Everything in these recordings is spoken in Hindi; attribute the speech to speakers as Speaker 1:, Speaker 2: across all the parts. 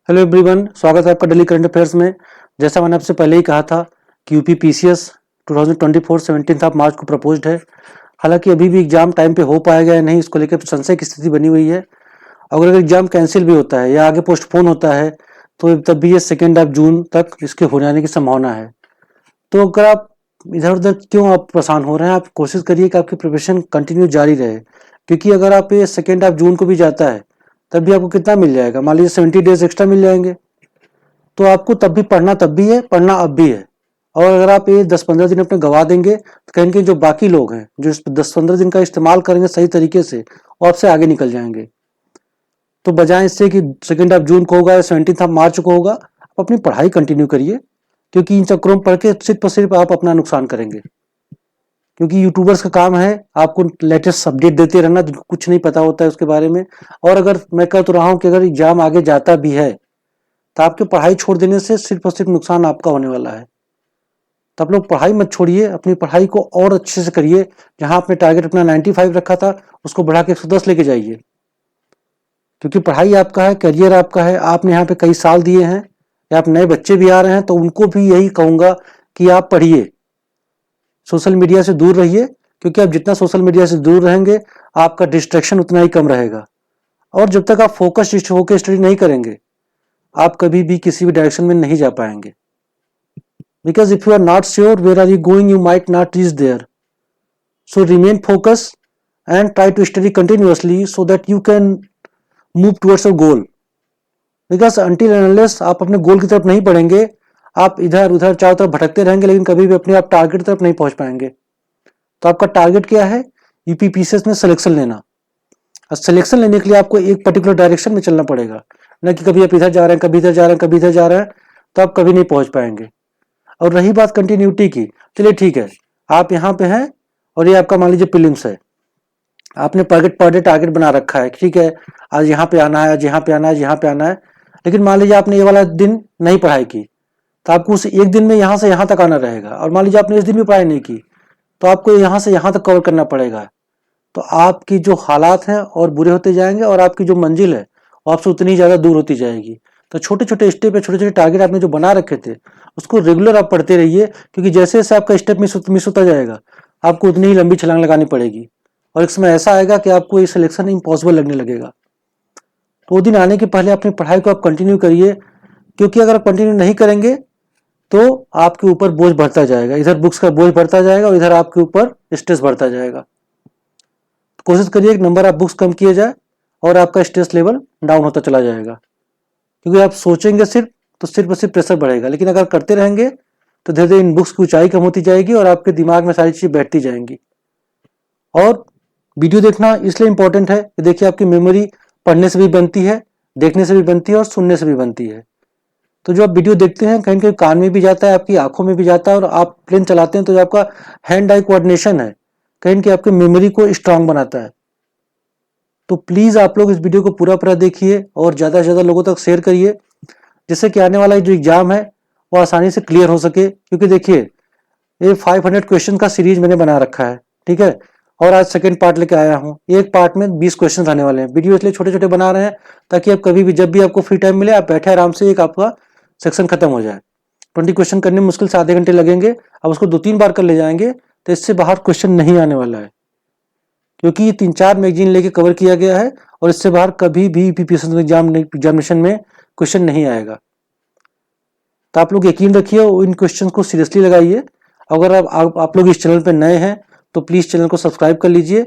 Speaker 1: हेलो एवरीवन, स्वागत है आपका डेली करंट अफेयर्स में। जैसा मैंने आपसे पहले ही कहा था कि यूपी पीसीएस 2024 17 मार्च को प्रपोज्ड है। हालांकि अभी भी एग्जाम टाइम पे हो पाएगा या नहीं, इसको लेकर संशय की स्थिति बनी हुई है। अगर एग्जाम कैंसिल भी होता है या आगे पोस्टपोन होता है तो तब भी ये 2 जून तक इसके हो जाने की संभावना है। तो अगर आप इधर उधर क्यों आप परेशान हो रहे हैं, आप कोशिश करिए कि आपकी प्रिपरेशन कंटिन्यू जारी रहे, क्योंकि अगर आप ये 2 जून को भी जाता है तब भी आपको कितना मिल जाएगा, मान लीजिए 70 डेज एक्स्ट्रा मिल जाएंगे। तो आपको तब भी पढ़ना, तब भी है पढ़ना, अब भी है। और अगर आप ये 10-15 दिन अपने गवा देंगे तो कहीं कहीं जो बाकी लोग हैं जो इस 10-15 दिन का इस्तेमाल करेंगे सही तरीके से, वो आपसे आगे निकल जाएंगे। तो बजाय इससे कि 2 जून को होगा या 17 मार्च को होगा, आप अपनी पढ़ाई कंटिन्यू करिए, क्योंकि इन चक्करों में पढ़ के सिर्फ और सिर्फ आप अपना नुकसान करेंगे। क्योंकि यूट्यूबर्स का काम है आपको लेटेस्ट अपडेट देते रहना, जिनको कुछ नहीं पता होता है उसके बारे में। और अगर मैं कह तो रहा हूँ कि अगर एग्जाम आगे जाता भी है तो आपके पढ़ाई छोड़ देने से सिर्फ और सिर्फ नुकसान आपका होने वाला है। तो आप लोग पढ़ाई मत छोड़िए, अपनी पढ़ाई को और अच्छे से करिए। जहां आपने टारगेट अपना 95 रखा था उसको बढ़ा के 110 लेके जाइए, क्योंकि पढ़ाई आपका है, करियर आपका है। आपने यहाँ पे कई साल दिए हैं, या आप नए बच्चे भी आ रहे हैं तो उनको भी यही कहूंगा कि आप पढ़िए, सोशल मीडिया से दूर रहिए, क्योंकि आप जितना सोशल मीडिया से दूर रहेंगे आपका डिस्ट्रैक्शन उतना ही कम रहेगा। और जब तक आप फोकस होकर स्टडी नहीं करेंगे, आप कभी भी किसी भी डायरेक्शन में नहीं जा पाएंगे। Because if you are not sure where are you going, you might not reach there. So remain focused and try to study continuously so that you can move towards your goal. Because until and unless आप अपने गोल की तरफ नहीं बढ़ेंगे, आप इधर उधर चारों तरफ भटकते रहेंगे, लेकिन कभी भी अपने आप टारगेट की तरफ नहीं पहुंच पाएंगे। तो आपका टारगेट क्या है? यूपीपीसीएस में सिलेक्शन लेना। और सिलेक्शन लेने के लिए आपको एक पर्टिकुलर डायरेक्शन में चलना पड़ेगा, न कि कभी आप इधर जा रहे हैं, कभी इधर जा रहे हैं, कभी इधर जा रहे हैं, तो आप कभी नहीं पहुंच पाएंगे। और रही बात कंटिन्यूटी की, चलिए ठीक है, आप यहाँ पे हैं और ये आपका मान लीजिए प्रीलिम्स है। आपने पर डे टारगेट बना रखा है, ठीक है, आज यहाँ पे आना है, आज यहाँ पे आना है, आज यहाँ पे आना है। लेकिन मान लीजिए आपने ये वाला दिन नहीं पढ़ाई की, तो आपको उस एक दिन में यहाँ से यहाँ तक आना रहेगा। और मान लीजिए आपने इस दिन भी पढ़ाई नहीं की, तो आपको यहाँ से यहाँ तक कवर करना पड़ेगा। तो आपकी जो हालात हैं और बुरे होते जाएंगे, और आपकी जो मंजिल है वो आपसे उतनी ज़्यादा दूर होती जाएगी। तो छोटे छोटे स्टेप पे छोटे छोटे टारगेट आपने जो बना रखे थे उसको रेगुलर आप पढ़ते रहिए, क्योंकि जैसे जैसे आपका स्टेप मिस होता जाएगा आपको उतनी ही लंबी छलांग लगानी पड़ेगी। और एक समय ऐसा आएगा कि आपको ये सिलेक्शन इम्पॉसिबल लगने लगेगा। तो वो दिन आने के पहले अपनी पढ़ाई को आप कंटिन्यू करिए, क्योंकि अगर आप कंटिन्यू नहीं करेंगे तो आपके ऊपर बोझ बढ़ता जाएगा, इधर बुक्स का बोझ बढ़ता जाएगा और इधर आपके ऊपर स्ट्रेस बढ़ता जाएगा। कोशिश करिए कि नंबर ऑफ बुक्स कम किए जाए और आपका स्ट्रेस लेवल डाउन होता चला जाएगा, क्योंकि आप सोचेंगे सिर्फ तो सिर्फ और सिर्फ प्रेशर बढ़ेगा। लेकिन अगर करते रहेंगे तो धीरे धीरे इन बुक्स की ऊंचाई कम होती जाएगी और आपके दिमाग में सारी चीजें बैठती जाएंगी। और वीडियो देखना इसलिए इंपॉर्टेंट है कि देखिए, आपकी मेमोरी पढ़ने से भी बनती है, देखने से भी बनती है और सुनने से भी बनती है। तो जो आप वीडियो देखते हैं कहीं कहीं कान में भी जाता है, आपकी आंखों में भी जाता है, और आप प्लेन चलाते हैं तो जो आपका हैंड आई कोऑर्डिनेशन है कहीं कि आपकी मेमोरी को स्ट्रांग बनाता है। तो प्लीज आप लोग इस वीडियो को पूरा देखिए और ज्यादा से ज्यादा लोगों तक शेयर करिए, जिससे कि आने वाला जो एग्जाम है वो आसानी से क्लियर हो सके। क्योंकि देखिए, ये 500 क्वेश्चन का सीरीज मैंने बना रखा है, ठीक है, और आज सेकंड पार्ट लेके आया हूँ। एक पार्ट में 20 क्वेश्चन आने वाले हैं। वीडियो इसलिए छोटे छोटे बना रहे हैं ताकि आप कभी भी जब भी आपको फ्री टाइम मिले आप बैठे आराम से एक आपका सेक्शन खत्म हो जाए। 20 क्वेश्चन करने में मुश्किल से आधे घंटे लगेंगे, अब उसको 2-3 बार कर ले जाएंगे तो इससे बाहर क्वेश्चन नहीं आने वाला है, क्योंकि ये 3-4 मैगजीन लेके कवर किया गया है और इससे बाहर कभी भी यूपीपीएससी एग्जामिनेशन में क्वेश्चन नहीं आएगा। तो आप लोग यकीन रखिए, इन क्वेश्चन को सीरियसली लगाइए। अगर आप लोग इस चैनल पर नए हैं तो प्लीज चैनल को सब्सक्राइब कर लीजिए,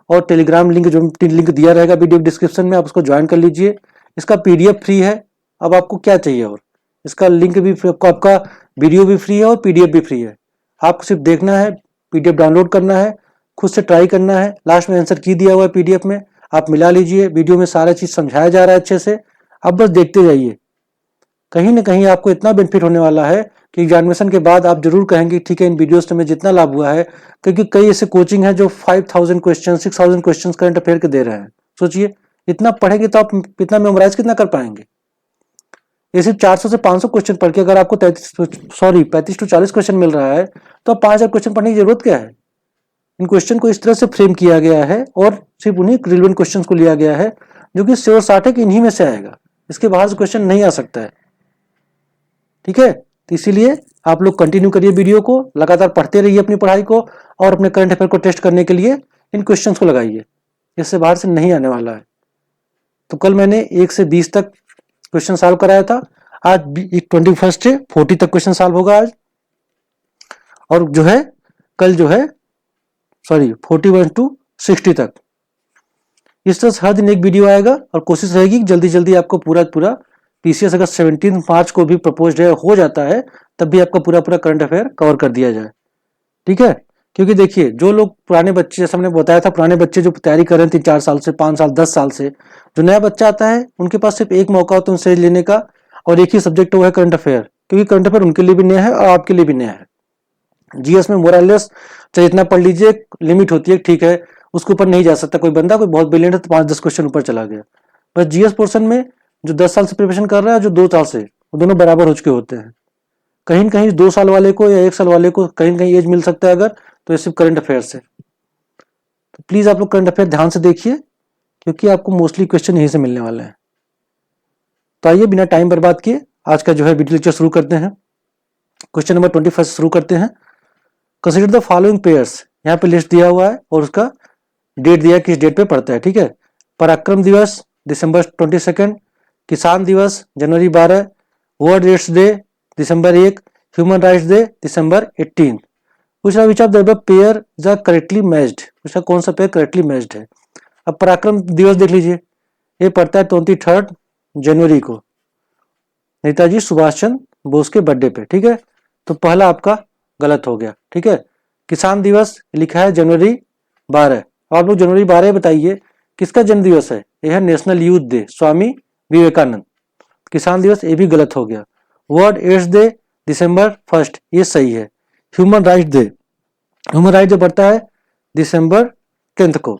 Speaker 1: और टेलीग्राम लिंक जो लिंक दिया रहेगा वीडियो डिस्क्रिप्शन में, आप उसको ज्वाइन कर लीजिए। इसका पीडीएफ फ्री है। अब आपको क्या चाहिए, और इसका लिंक भी आपका वीडियो भी फ्री है और पीडीएफ भी फ्री है। आपको सिर्फ देखना है, पीडीएफ डाउनलोड करना है, खुद से ट्राई करना है। लास्ट में आंसर की दिया हुआ है पीडीएफ में, आप मिला लीजिए। वीडियो में सारा चीज समझाया जा रहा है अच्छे से, आप बस देखते जाइए। कहीं ना कहीं आपको इतना बेनिफिट होने वाला है कि एग्जामिनेशन के बाद आप जरूर कहेंगे ठीक है, इन वीडियोस से हमें जितना लाभ हुआ है। क्योंकि कई ऐसे कोचिंग है जो 5000 क्वेश्चन 6000 क्वेश्चन करंट अफेयर के दे रहे हैं। सोचिए, इतना पढ़ेंगे तो आप इतना मेमोराइज कितना कर पाएंगे। ये सिर्फ 400 से 500 क्वेश्चन पढ़ के अगर आपको 35 to 40 क्वेश्चन मिल रहा है तो 5000 क्वेश्चन पढ़ने की जरूरत क्या है। इन क्वेश्चन को इस तरह से फ्रेम किया गया है और सिर्फ उन्हीं रिलेवेंट क्वेश्चन को लिया गया है जो कि श्योर 60 है कि इन्हीं में से आएगा। इसके बाहर से क्वेश्चन नहीं आ सकता है। ठीक है, तो इसीलिए आप लोग कंटिन्यू करिए वीडियो को, लगातार पढ़ते रहिए अपनी पढ़ाई को, और अपने करंट अफेयर को टेस्ट करने के लिए इन क्वेश्चंस को लगाइए, इससे बाहर से नहीं आने वाला है। तो कल मैंने 1 से 20 तक क्वेश्चन सॉल्व कराया था, आज 21 से 40 तक क्वेश्चन सॉल्व होगा आज, और जो है कल जो है 41 to 60 तक। इस तरह से हर दिन एक वीडियो आएगा, और कोशिश रहेगी कि जल्दी जल्दी आपको पूरा पीसीएस अगर 17 मार्च को भी प्रपोज्ड हो जाता है, तब भी आपका पूरा करंट अफेयर कवर कर दिया जाए। ठीक है, क्योंकि देखिए जो लोग पुराने बच्चे, जैसे हमने बताया था, पुराने बच्चे जो तैयारी कर रहे हैं 3-4 साल से, 5 साल 10 साल से, जो नया बच्चा आता है उनके पास सिर्फ एक मौका होता है उनसे लेने का, और एक ही सब्जेक्ट वो है करंट अफेयर, क्योंकि करंट अफेयर उनके लिए भी नया है और आपके लिए भी नया है। जीएस में मोरलेस चाहे इतना पढ़ लीजिए, लिमिट होती है, ठीक है, उसके ऊपर नहीं जा सकता कोई बंदा, कोई बहुत ब्रिलियंट है तो 5-10 क्वेश्चन ऊपर चला गया। बस जीएस पोर्शन में जो 10 साल से प्रिपरेशन कर रहा है, जो 2 साल से, वो दोनों बराबर हो चुके होते हैं। कहीं न कहीं 2 साल वाले को या 1 साल वाले को कहीं न कहीं एज मिल सकता है अगर, तो ये सिर्फ करंट अफेयर से। तो प्लीज आप लोग करंट अफेयर ध्यान से देखिए, क्योंकि आपको मोस्टली क्वेश्चन यहीं से मिलने वाले हैं। तो आइए बिना टाइम बर्बाद किए आज का जो है वीडियो लेक्चर शुरू करते हैं। क्वेश्चन नंबर 21 शुरू करते हैं। कंसीडर द फॉलोइंग पेयर्स, यहाँ पे लिस्ट दिया हुआ है और उसका डेट दिया, किस डेट पे पड़ता है। ठीक है, पराक्रम दिवस दिसंबर 22, किसान दिवस जनवरी 12, वर्ल्ड एड्स डे दिसंबर 1, ह्यूमन राइट्स डे दिसंबर 18। पूछा which of the above pair is correctly matched, पूछा कौन सा पेयर करेक्टली मैच्ड है। अब पराक्रम दिवस देख लीजिए, ये पड़ता है 23 जनवरी को, नेताजी सुभाष चंद्र बोस के बर्थडे पे। ठीक है, तो पहला आपका गलत हो गया। ठीक है, किसान दिवस लिखा है जनवरी 12, आप लोग जनवरी 12 बताइए किसका जन्म दिवस है। यह है national youth day, Swami Vivekananda. किसान दिवस ये भी गलत हो गया। वर्ल्ड एड्स डे दिसंबर 1, ये सही है। Human rights day, human rights day पड़ता है दिसंबर 10 को,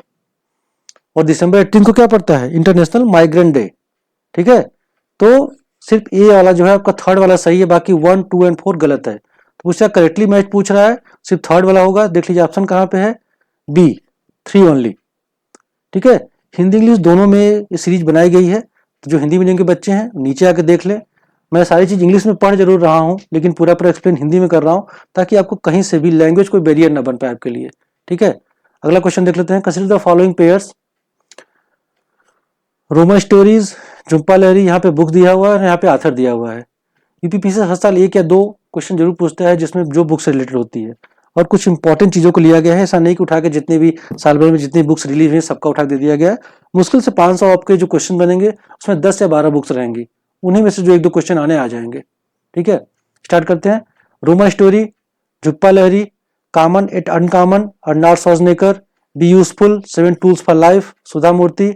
Speaker 1: और दिसंबर 18 को क्या पड़ता है, इंटरनेशनल माइग्रेंट डे। ठीक है, तो सिर्फ ये वाला जो है आपका थर्ड वाला सही है, बाकी 1, 2 एंड 4 गलत है। तो उससे करेक्टली मैच पूछ रहा है, सिर्फ थर्ड वाला होगा। देख लीजिए ऑप्शन कहाँ पे है, बी, 3 ओनली। ठीक है, हिंदी इंग्लिश दोनों में ये सीरीज बनाई गई है, तो जो हिंदी मीडियम के बच्चे हैं नीचे आके देख लें। मैं सारी चीज इंग्लिश में पढ़ जरूर रहा हूँ, लेकिन पूरा एक्सप्लेन हिंदी में कर रहा हूँ, ताकि आपको कहीं से भी लैंग्वेज कोई बैरियर ना बन पाए आपके लिए। ठीक है, अगला क्वेश्चन देख लेते हैं। Consider the following pairs, Roman stories, Jhumpa Lahiri, यहाँ पे बुक दिया हुआ है, यहाँ पे आथर दिया हुआ है। यूपीपीसी हर साल 1 या 2 क्वेश्चन जरूर पूछता है जिसमें जो बुक से रिलेटेड होती है, और कुछ इंपॉर्टेंट चीजों को लिया गया है। ऐसा नहीं कि उठा के जितने भी साल भर में जितनी बुक्स रिलीज हुई सबका उठा दे दिया गया है। मुश्किल से 500 आपके जो क्वेश्चन बनेंगे उसमें 10 या 12 बुक्स रहेंगी, उन्हीं में से जो 1-2 क्वेश्चन आने आ जाएंगे। ठीक है, स्टार्ट करते हैं। Roman story, Jhumpa Lahiri, common at uncommon, Arnold Schwarzenegger, be useful, 7 tools for life, Sudha Murty,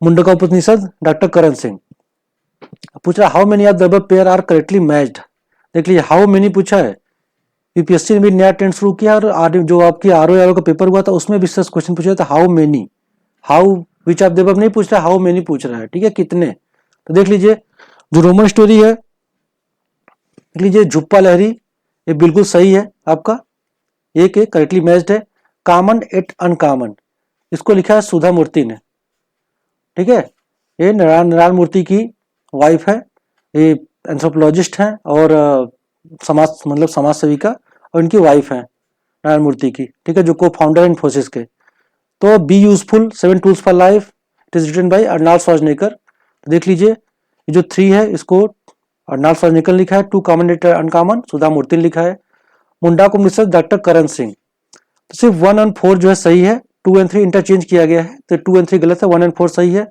Speaker 1: Mundaka Upanishad, doctor Karan Singh. पूछ रहा how many of the above pair are correctly matched. देख लीजिए हाउ मेनी पूछा है, यूपीएससी ने भी नया ट्रेंड शुरू किया, और जो आपकी आरओ का पेपर हुआ था उसमें भी क्वेश्चन पूछा था how many, how which of the above नहीं पूछ रहा, हाउ मेनी पूछ रहा है। ठीक है, कितने। तो देख लीजिए जो रोमन स्टोरी है, देख लीजिए झुप्पा लहरी, ये बिल्कुल सही है आपका, एक करेक्टली मैच्ड है। कॉमन एट अनकॉमन, इसको लिखा है सुधा मूर्ति ने। ठीक है, ये नारायण मूर्ति की वाइफ है, ये एंथ्रोपोलॉजिस्ट हैं और समाज सेविका, और इनकी वाइफ है नारायण मूर्ति की। ठीक है, जो को फाउंडर इन्फोसिस के। तो be useful, 7 tools for life, it is written by Arnold Schwarzenegger. देख लीजिए ये जो 3 है इसको अर्नाल्ड श्वार्ज़नेगर लिखा है, 2 कॉमन एट अनकॉमन सुधा मूर्ति ने लिखा है, मुंडा को मिस्टर डॉक्टर करण सिंह। तो सिर्फ 1 और 4 जो है सही है, 2 और 3 इंटरचेंज किया गया है, तो 2 और 3 गलत है, 1 और 4 सही है।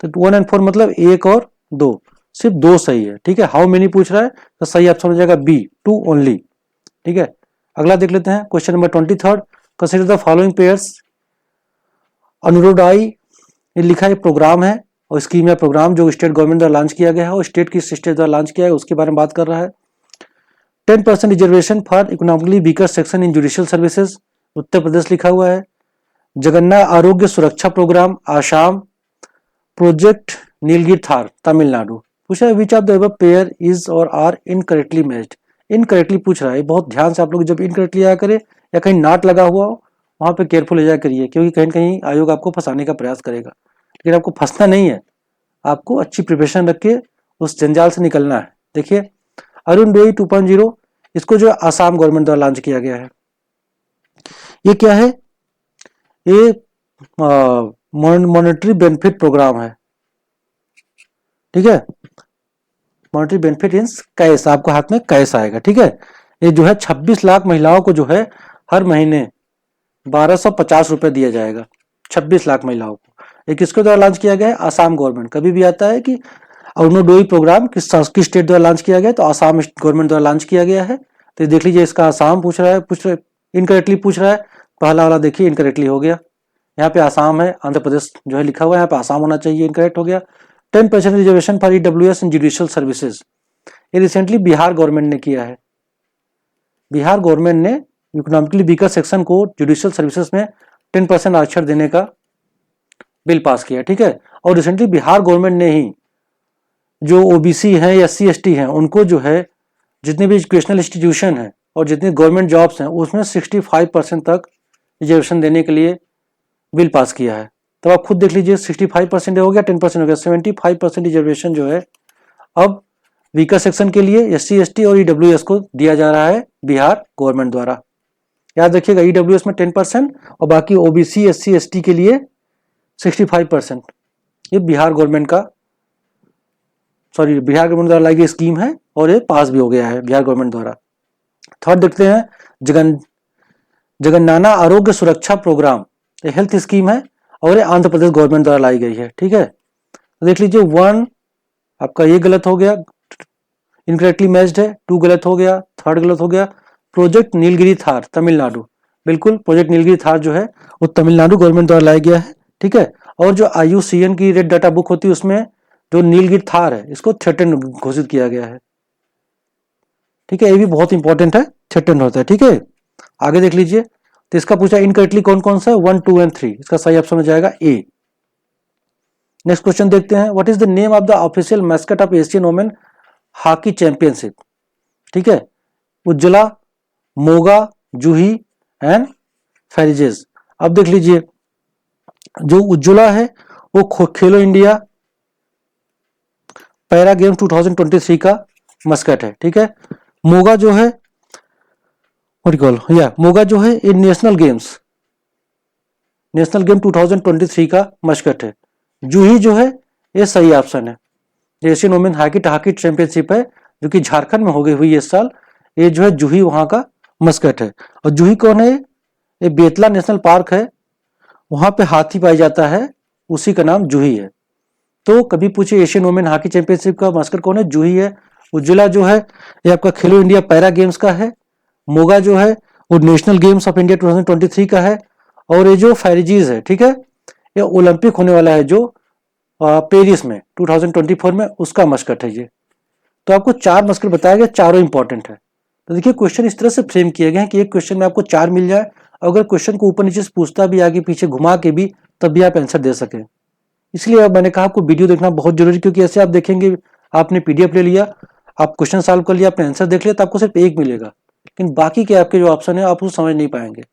Speaker 1: तो 1 और 4 मतलब 1 और 2, सिर्फ 2 सही है। ठीक है, हाउ मेनी पूछ रहा है तो सही ऑप्शन हो जाएगा बी, 2 ओनली। ठीक है, अगला देख लेते हैं question number 23। Consider the following pairs, अनुरोडाई, ये लिखा है प्रोग्राम है और स्कीम या प्रोग्राम जो स्टेट गवर्नमेंट द्वारा लॉन्च किया गया है, और स्टेट किस स्टेट द्वारा लॉन्च किया है उसके बारे में बात कर रहा है। 10% reservation for economically weaker section in judicial services, Uttar Pradesh लिखा हुआ है। Jagannath Arogya Suraksha programme Assam, project Nilgiri Thar Tamil Nadu. पूछा है which of the above pair is और आर इनकरेक्टली मैच्ड। इनकरेक्टली पूछ रहा है, बहुत ध्यान से आप लोग जब इनकरेक्टली आया करें या कहीं नॉट लगा हुआ हो वहां पे केयरफुल हो जाया करिए, क्योंकि कहीं कहीं आयोग आपको फंसाने का प्रयास करेगा, लेकिन आपको फंसना नहीं है, आपको अच्छी प्रिपरेशन रख के उस जंजाल से निकलना है। देखिए अरुणोदय 2.0 इसको जो आसाम गवर्नमेंट द्वारा लॉन्च किया गया है। ये क्या है? ये मॉनेटरी बेनिफिट प्रोग्राम है, ठीक है। मॉनेटरी बेनिफिट इन कैश, आपको हाथ में कैश आएगा, ठीक है। ये जो है 26 लाख महिलाओं को जो है हर महीने 1250 रुपए दिया जाएगा, 26 लाख महिलाओं को। ये किसके द्वारा लॉन्च किया गया है? आसाम गवर्नमेंट। कभी भी आता है कि अरुणोदय प्रोग्राम किस स्टेट द्वारा लॉन्च किया गया, तो आसाम गवर्नमेंट द्वारा लॉन्च किया गया है। तो देख लीजिए इसका आसाम पूछ रहा है, इनकरेक्टली पूछ रहा है। पहला वाला देखिए इनकरेक्टली हो गया, यहाँ पे आसाम है, आंध्र प्रदेश जो है लिखा हुआ है, यहाँ पे आसाम होना चाहिए, इनकरेक्ट हो गया। 10% reservation for EWS in judicial services, ये रिसेंटली बिहार गवर्नमेंट ने किया है। बिहार गवर्नमेंट ने इकोनॉमिकली वीकर सेक्शन को जुडिशियल सर्विसेज में 10% आरक्षण देने का बिल पास किया, ठीक है। और रिसेंटली बिहार गवर्नमेंट ने ही जो OBC है या SC ST हैं उनको जो है जितने भी एजुकेशनल इंस्टीट्यूशन हैं और जितने गवर्नमेंट जॉब्स हैं उसमें 65% तक रिजर्वेशन देने के लिए बिल पास किया है। तो आप खुद देख लीजिए 65% हो गया, 10% हो गया, 75% रिजर्वेशन जो है अब वीकर सेक्शन के लिए SC ST और EWS को दिया जा रहा है बिहार गवर्नमेंट द्वारा। याद रखिएगा EWS में 10% और बाकी OBC SC ST के लिए 65%। ये बिहार गवर्नमेंट द्वारा लाई गई स्कीम है और ये पास भी हो गया है बिहार गवर्नमेंट द्वारा। थर्ड देखते हैं जगन्नाना आरोग्य सुरक्षा प्रोग्राम, ये हेल्थ स्कीम है और ये आंध्र प्रदेश गवर्नमेंट द्वारा लाई गई है, ठीक है। तो देख लीजिए 1 आपका ये गलत हो गया, इनकरेक्टली मैच्ड है, 2 गलत हो गया, 3rd गलत हो गया। प्रोजेक्ट नीलगिरी थार तमिलनाडु, बिल्कुल प्रोजेक्ट नीलगिरी थार जो है वो तमिलनाडु गवर्नमेंट द्वारा लाया गया है, ठीक है। और जो IUCN की रेड डाटा बुक होती है उसमें जो नीलगिरी थार है इसको थ्रेटन घोषित किया गया है, ठीक है। ये भी बहुत इंपॉर्टेंट है, थ्रेटन होता है, ठीक है। आगे देख लीजिए, तो इसका पूछा इनकरेक्टली कौन कौन सा है, 1, 2 एंड 3, इसका सही ऑप्शन हो जाएगा A। नेक्स्ट क्वेश्चन देखते हैं, what is the name of the official mascot of Asian women hockey championship, ठीक है। उज्ज्वला, मोगा, जूही एंड फेरिजेस। अब देख लीजिए जो उज्ज्वला है वो खेलो इंडिया पैरा गेम्स 2023 का मस्कट है, ठीक है। मोगा जो है मोगा जो है ये नेशनल गेम 2023 का मस्कट है। जूही जो है ये सही ऑप्शन है, एशियन वुमेन हॉकी चैंपियनशिप है जो कि झारखंड में हो गई हुई इस साल। ये जो है जूही वहां का मस्कट है। और जूही कौन है? ये बेतला नेशनल पार्क है, वहां पे हाथी पाया जाता है, उसी का नाम जूही है। तो कभी पूछे एशियन वुमेन हॉकी चैंपियनशिप का मस्कट कौन है? जूही है। उज्ज्वला जो है ये आपका खेलो इंडिया पैरा गेम्स का है। मोगा जो है वो नेशनल गेम्स ऑफ इंडिया 2023 का है। और ये जो फेरिजीज है, ठीक है, ये ओलंपिक होने वाला है जो पेरिस में 2024 में, उसका मस्कट है ये। तो आपको 4 मस्कट बताया गया, चारों इंपॉर्टेंट है। तो देखिए क्वेश्चन इस तरह से फ्रेम किए गए हैं कि एक क्वेश्चन में आपको 4 मिल जाए, अगर क्वेश्चन को ऊपर नीचे से पूछता भी, आगे पीछे घुमा के भी, तब भी आप आंसर दे सकें। इसलिए अब मैंने कहा आपको वीडियो देखना बहुत जरूरी, क्योंकि ऐसे आप देखेंगे, आपने PDF ले लिया, आप क्वेश्चन सॉल्व कर लिया, आपने आंसर देख लिया, तो आपको सिर्फ 1 मिलेगा, लेकिन बाकी के आपके जो ऑप्शन है आप उसको समझ नहीं पाएंगे।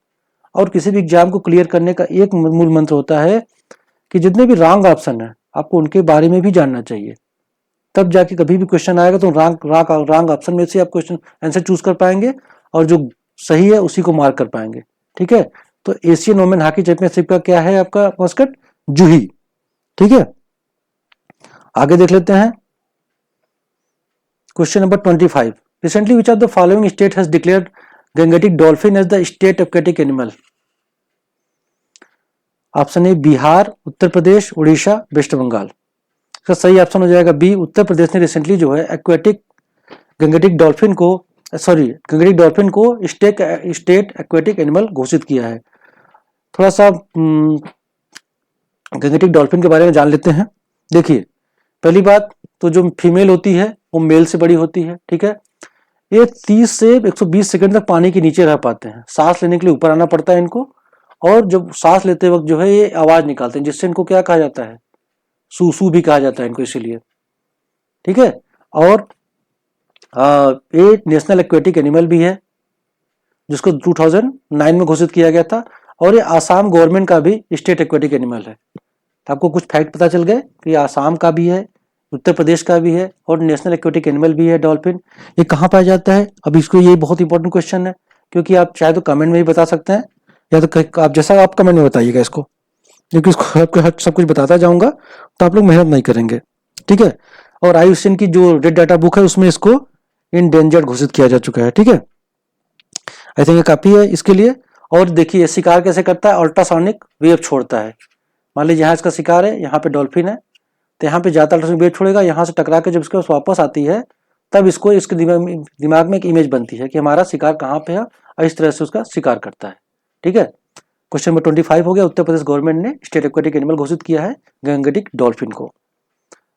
Speaker 1: और किसी भी एग्जाम को क्लियर करने का एक मूल मंत्र होता है कि जितने भी रॉन्ग ऑप्शन है आपको उनके बारे में भी जानना चाहिए, तब जाके कभी भी क्वेश्चन आएगा तो रॉन्ग ऑप्शन में से आप क्वेश्चन आंसर चूज कर पाएंगे और जो सही है उसी को मार्क कर पाएंगे, ठीक है। तो एशियन वुमेन हॉकी चैंपियनशिप का क्या है आपका मस्कट? जूही, ठीक है। आगे देख लेते हैं question number 25। Recently which of the following state has declared Gangetic dolphin as the state aquatic animal? Option A Bihar, Uttar Pradesh, Orissa, waste Bengal. इसका सही ऑप्शन हो जाएगा बी, उत्तर प्रदेश ने रिसेंटली जो है गंगेटिक डॉल्फिन को स्टेट एक्वेटिक एनिमल घोषित किया है। थोड़ा सा गंगेटिक डॉल्फिन के बारे में जान लेते हैं। देखिए पहली बात तो जो फीमेल होती है वो मेल से बड़ी होती है, ठीक है। ये 30 से 120 सेकंड तक पानी के नीचे रह पाते हैं, सांस लेने के लिए ऊपर आना पड़ता है इनको, और जब सांस लेते वक्त जो है ये आवाज निकालते हैं, जिससे इनको क्या कहा जाता है? सूसू भी कहा जाता है इनको, इसीलिए, ठीक है। और ये नेशनल एक्वेटिक एनिमल भी है जिसको 2009 में घोषित किया गया था, और ये आसाम गवर्नमेंट का भी स्टेट एक्वेटिक एनिमल है। तो आपको कुछ फैक्ट पता चल गए कि आसाम का भी है, उत्तर प्रदेश का भी है और नेशनल एक्वेटिक एनिमल भी है डॉल्फिन। ये कहाँ पाया जाता है? अब इसको, ये बहुत इंपॉर्टेंट क्वेश्चन है, क्योंकि आप चाहे तो कमेंट में भी बता सकते हैं, या तो आप जैसा आप कमेंट में बताइएगा इसको, क्योंकि इसको आपको सब कुछ बताता जाऊंगा तो आप लोग मेहनत नहीं करेंगे, ठीक है। और IUCN की जो रेड डाटा बुक है उसमें इसको इंडेंजर्ड घोषित किया जा चुका है, ठीक है। आई थिंक ये काफी है इसके लिए। और देखिए शिकार कैसे करता है, अल्ट्रासोनिक वेव छोड़ता है। मान लीजिए यहाँ इसका शिकार है, यहाँ पे डॉल्फिन है, तो यहाँ पे ज्यादा अल्ट्रासोनिक वेव छोड़ेगा, यहाँ से टकरा के जब इसके पास वापस आती है तब इसको इसके दिमाग में एक इमेज बनती है कि हमारा शिकार कहाँ पे है, और इस तरह से उसका शिकार करता है, ठीक है। क्वेश्चन नंबर 25 हो गया। उत्तर प्रदेश गवर्नमेंट ने स्टेट एक्वेटिक एनिमल घोषित किया है गंगेटिक डॉल्फिन को।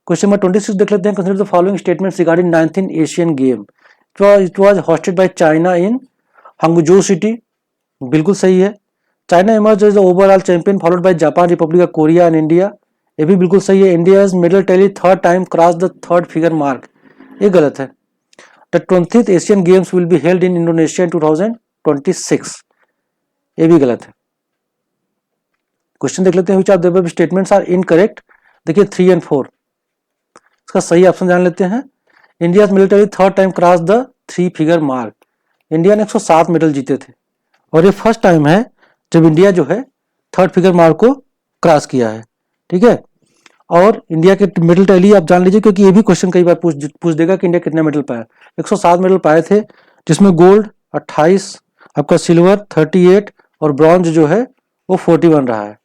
Speaker 1: क्वेश्चन नंबर 26 देख लेते हैं। Consider the following statements regarding 19th Asian game. It was hosted by China in Hangzhou city, बिल्कुल सही है। China emerge as the overall champion followed by Japan, Republic of Korea and India, ये भी बिल्कुल सही है। India is medal tally third time cross the third figure mark, ये गलत है। The 20th Asian games will be held in Indonesia in 2026, ये भी गलत है। क्वेश्चन देख लेते हैं, which of the above statements are incorrect. देखिए 3 और 4, इसका सही ऑप्शन जान लेते हैं। India military third time cross the 3 figure mark, India ने 107 मेडल जीते थे और ये फर्स्ट टाइम है जब इंडिया जो है थर्ड फिगर मार्क को क्रॉस किया है, ठीक है। और इंडिया के मेडल टैली आप जान लीजिए, क्योंकि ये भी क्वेश्चन कई बार पूछ देगा कि इंडिया कितने मेडल पाया। 107 मेडल पाए थे, जिसमें गोल्ड 28, आपका सिल्वर 38 और ब्रॉन्ज जो है वो 41 रहा है,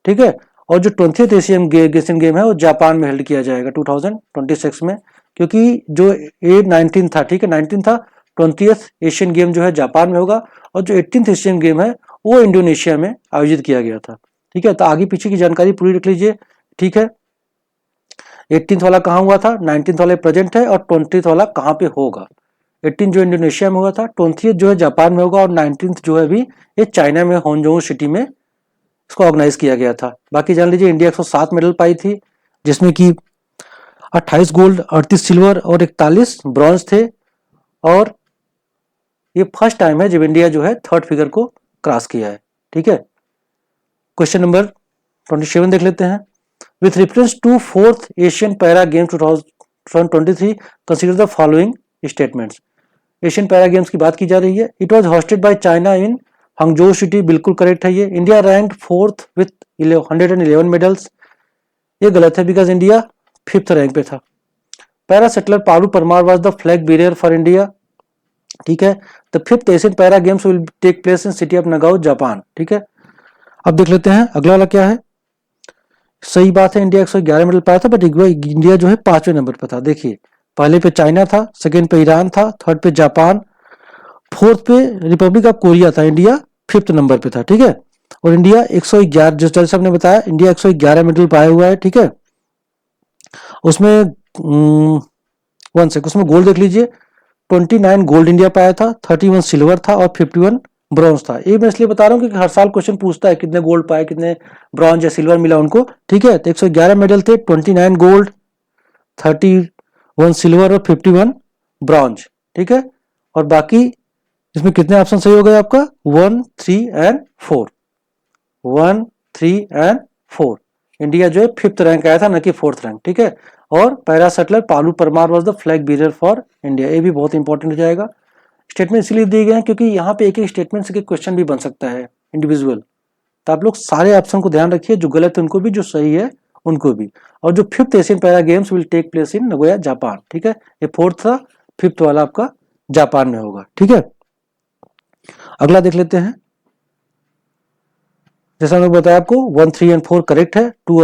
Speaker 1: ठीक है। और जो 20th एशियन गेम है वो जापान में हेल्ड किया जाएगा 2026 में, क्योंकि जो 19 था, ठीक है, 19 था, 20th एशियन गेम जो है जापान में होगा और जो 18th एशियन गेम है वो इंडोनेशिया में आयोजित किया गया था, ठीक है। तो आगे पीछे की जानकारी पूरी रख लीजिए, ठीक है। 18th वाला कहाँ हुआ था, 19th वाला प्रेजेंट है और 20th वाला कहाँ पे होगा। 18 जो इंडोनेशिया में हुआ था, 20th जो है जापान में होगा और 19th जो है अभी ये चाइना में होंजो सिटी में इसको ऑर्गेनाइज किया गया था। बाकी जान लीजिए इंडिया 107 मेडल पाई थी, जिसमें कि 28 गोल्ड, 38 सिल्वर और 41 ब्रॉन्ज थे। और ये फर्स्ट टाइम है जब इंडिया जो है थर्ड फिगर को क्रॉस किया है, ठीक है। क्वेश्चन नंबर 27 देख लेते हैं। With reference to 4th Asian para game 2023 consider the following statements. Asian para games की बात की जा रही है। It was hosted by China in Hangzhou city, बिल्कुल करेक्ट है ये। India rank 4th with 111 medals, ये गलत है बिकॉज इंडिया 5th रैंक पे था। Para shuttler Paru Parmar was the flag bearer for India, ठीक है। The 5th Asian para games will take place in city of Nagoya, Japan, ठीक है। अब देख लेते हैं अगला वाला क्या है। सही बात है, इंडिया 111 मेडल पाया था, बट इंडिया जो है 5वें नंबर पर था। देखिए पहले पे चाइना था, सेकंड पे ईरान था, थर्ड पे जापान, फोर्थ पे रिपब्लिक ऑफ कोरिया था, इंडिया 5th नंबर पे था, ठीक है। और इंडिया 111, जो जज साहब ने बताया, इंडिया 111 मेडल पाया हुआ है, ठीक है। उसमें उसमें गोल्ड देख लीजिए, 29 गोल्ड इंडिया पाया था, 31 सिल्वर था और 51 ब्रॉन्ज था। ये मैं इसलिए बता रहा हूँ क्योंकि हर साल क्वेश्चन पूछता है कितने गोल्ड पाए, कितने ब्रॉन्ज या सिल्वर मिला उनको, ठीक है। तो 111 मेडल थे, 29 गोल्ड, 31 सिल्वर और 51 ब्रॉन्ज, ठीक है। और बाकी इसमें कितने ऑप्शन सही हो गए आपका, 1, 3 एंड 4, 1, 3 एंड 4। इंडिया जो है 5th रैंक आया था, न कि 4th रैंक, ठीक है। और para shuttler Palu Parmar was the flag bearer for India, ये भी बहुत इंपॉर्टेंट हो जाएगा। स्टेटमेंट इसलिए दिए गए हैं क्योंकि यहाँ पे एक एक स्टेटमेंट से क्वेश्चन भी बन सकता है इंडिविजुअल। तो आप लोग सारे ऑप्शन को ध्यान रखिए, जो गलत है उनको भी, जो सही है उनको भी। और जो 5th Asian para games will take place in Nagoya, Japan, ठीक है। ये 4th था, 5th वाला आपका जापान में होगा, ठीक है। अगला देख लेते हैं। जैसा मैंने बताया आपको 1, 3 एंड 4 करेक्ट है। 2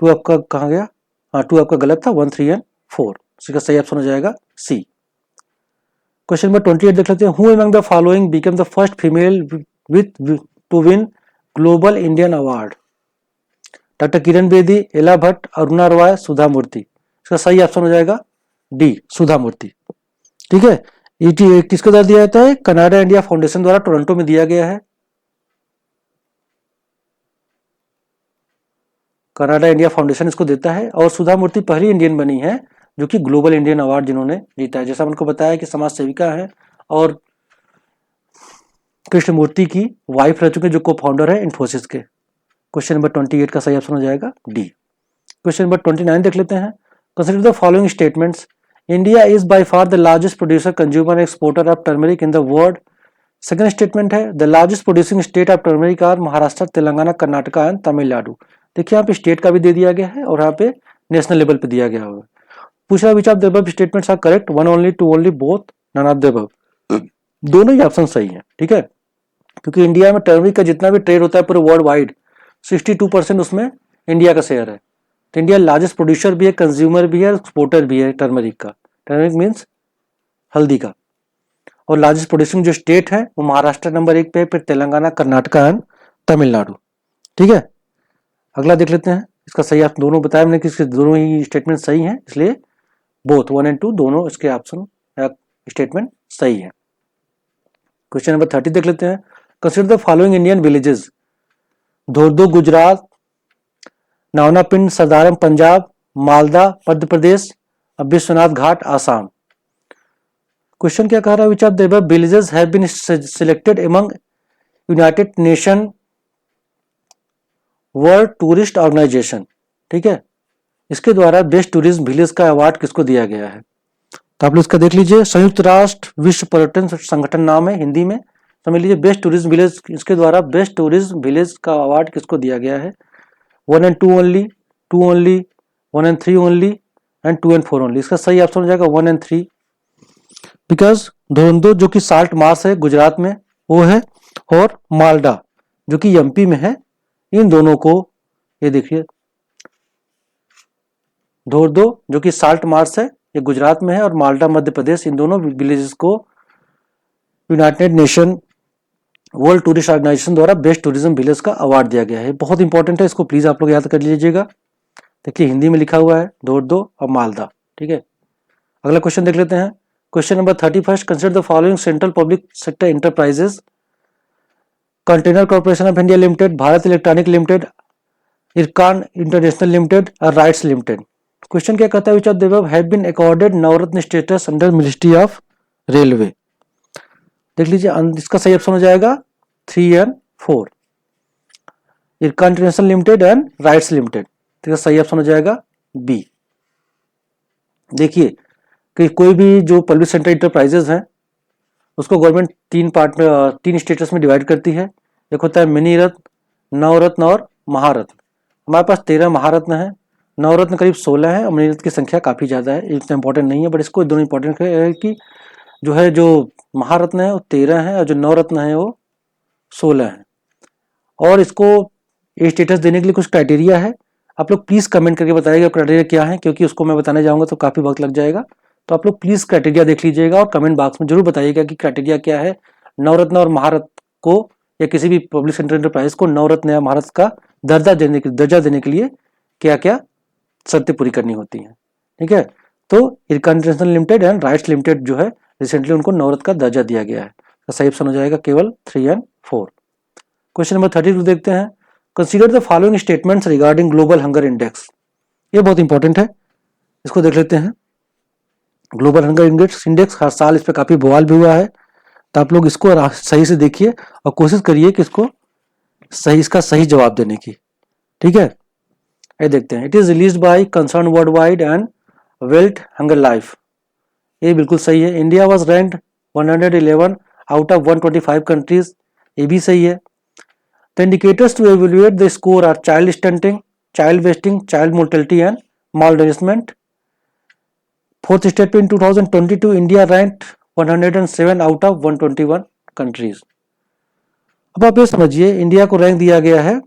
Speaker 1: आपका कहाँ गया, हाँ 2 आपका गलत था, 1, 3 एंड 4, इसका सही ऑप्शन हो जाएगा सी। क्वेश्चन नंबर 28 देख लेते हैं। Who among the following became the first female with to win global Indian award. Doctor Kiran Bedi, Ela Bhatt, Aruna Roy, सुधा मूर्ति, इसका सही ऑप्शन हो जाएगा डी, सुधा मूर्ति, ठीक है। ये किसके द्वारा दिया जाता है, कनाडा इंडिया फाउंडेशन द्वारा टोरंटो में दिया गया है। कनाडा इंडिया फाउंडेशन इसको देता है। और सुधा मूर्ति पहली इंडियन बनी है जो कि ग्लोबल इंडियन अवार्ड जिन्होंने जीता है। जैसा उनको बताया कि समाज सेविका है और कृष्णमूर्ति की वाइफ रह चुके, जो को फाउंडर है इन्फोसिस के, क्वेश्चन नंबर 28 का सही ऑप्शन हो जाएगा डी। क्वेश्चन नंबर 29 देख लेते हैं। Consider the following statements. India is by far the largest producer, consumer, exporter of turmeric in the world. Second statement है the largest producing state of turmeric are Maharashtra, Telangana, Karnataka and Tamil Nadu. देखिए यहाँ पे स्टेट का भी दे दिया गया है और यहाँ पे नेशनल लेवल पे दिया गया होगा। पूछ रहा which of the above statements are correct, one only, two only, both, none of the above. दोनों ही ऑप्शन सही है, ठीक है, क्योंकि इंडिया में टर्मरिक का जितना भी ट्रेड होता है पूरे वर्ल्ड वाइड 62% उसमें इंडिया का शेयर है। तो इंडिया लार्जेस्ट प्रोड्यूसर भी है, कंज्यूमर भी है, एक्सपोर्टर भी है टर्मरिक का। टर्मरिक मीन्स हल्दी का। और लार्जेस्ट प्रोड्यूसिंग जो स्टेट है वो महाराष्ट्र नंबर 1 पे, फिर तेलंगाना, कर्नाटका एंड तमिलनाडु। ठीक है, अगला देख लेते हैं। इसका सही आप दोनों बताया मैंने कि इसके दोनों ही स्टेटमेंट सही हैं, इसलिए बोथ 1 एंड 2 दोनों इसके ऑप्शन स्टेटमेंट सही है। क्वेश्चन नंबर 30 देख लेते हैं। Consider the following Indian villages. Dhordo Gujarat, Nawanpind Sardaran Punjab, Malda Madhya Pradesh, Vishwanath Ghat Assam. Question क्या कह रहा है, which of the above villages have been selected among United Nation World Tourist Organisation. ठीक है, इसके द्वारा बेस्ट टूरिज्म विलेज का अवार्ड किसको दिया गया है? तो आप लोग इसका देख लीजिए। संयुक्त राष्ट्र विश्व पर्यटन संगठन नाम है हिंदी में, समझ लीजिए। बेस्ट टूरिज्म विलेज, इसके द्वारा बेस्ट टूरिज्म विलेज का अवार्ड किसको दिया गया है? 1 and 2 only, 2 only, 1 and 3 only and 2 and 4 only. इसका सही ऑप्शन हो जाएगा 1 एंड 3, बिकॉज धोरंदो जो कि साल्ट मार्श है गुजरात में वो है, और मालडा जो कि एमपी में है, इन दोनों को, ये देखिए धोरदो जो कि साल्ट मार्श है ये गुजरात में है, और मालडा मध्य प्रदेश, इन दोनों विलेजेस को United Nation World Tourist Organization द्वारा बेस्ट टूरिज्म विलेज का अवार्ड दिया गया है। बहुत इंपॉर्टेंट है, इसको प्लीज आप लोग याद कर लीजिएगा। देखिए हिंदी में लिखा हुआ है धोरदो और मालदा। ठीक है, अगला क्वेश्चन देख लेते हैं। Question number 31। Consider the following central public sector enterprises. Container corporation of India limited, Bharat electronic limited, Ircon international limited और राइट्स लिमिटेड। क्वेश्चन क्या कहता है, which of the above have been accorded Navratna status under ministry of railway. देख लीजिए, इसका सही ऑप्शन हो जाएगा 3 and 4, Ircon international limited and RITES limited. तो सही ऑप्शन हो जाएगा बी। देखिए कि कोई भी जो पब्लिक सेक्टर इंटरप्राइजेज हैं उसको गवर्नमेंट 3 पार्ट में, 3 स्टेटस में डिवाइड करती है। एक होता है मिनी रत्न, नवरत्न और महारत्न। हमारे पास 13 महारत्न है, नवरत्न करीब 16 है, और मिनी रत्न की संख्या काफी ज्यादा है। इतना इंपॉर्टेंट नहीं है, बट इसको दोनों इंपॉर्टेंट है कि जो महारत्न है वो 13 है और जो नवरत्न है वो 16 है। और इसको ये स्टेटस देने के लिए कुछ क्राइटेरिया है। आप लोग प्लीज कमेंट करके बताइएगा क्राइटेरिया क्या है, क्योंकि उसको मैं बताने जाऊंगा तो काफी वक्त लग जाएगा। तो आप लोग प्लीज क्राइटेरिया देख लीजिएगा और कमेंट बॉक्स में जरूर बताइएगा कि क्राइटेरिया क्या है। नवरत्न और महारत्न को, या किसी भी पब्लिक सेक्टर एंटरप्राइज को नवरत्न या महारत्न का दर्जा देने के लिए क्या क्या शर्तें पूरी करनी होती हैं। ठीक है, तो Ircon international limited and RITES limited जो है रिसेंटली उनको नवरत्न का दर्जा दिया गया है। तो सही ऑप्शन हो जाएगा केवल 3 एंड 4। क्वेश्चन नंबर 32 देखते हैं। Consider the following statements regarding global hunger index. ये बहुत इंपॉर्टेंट है, इसको देख लेते हैं। ग्लोबल हंगर इंडेक्स हर साल इस पर काफी बवाल भी हुआ है, तो आप लोग इसको सही से देखिए और कोशिश करिए कि इसका सही जवाब देने की। ठीक है, ये देखते हैं। It is released by concern world wide and wealth hunger life. ये बिल्कुल सही है। India was ranked 111 out of 125 countries, ये भी सही है। The indicators to evaluate the score are child stunting, child wasting, child mortality and malnourishment. Fourth state पे in 2022 India ranked 107 out of 121 countries. अब आप ये समझिए, इंडिया को रैंक दिया गया है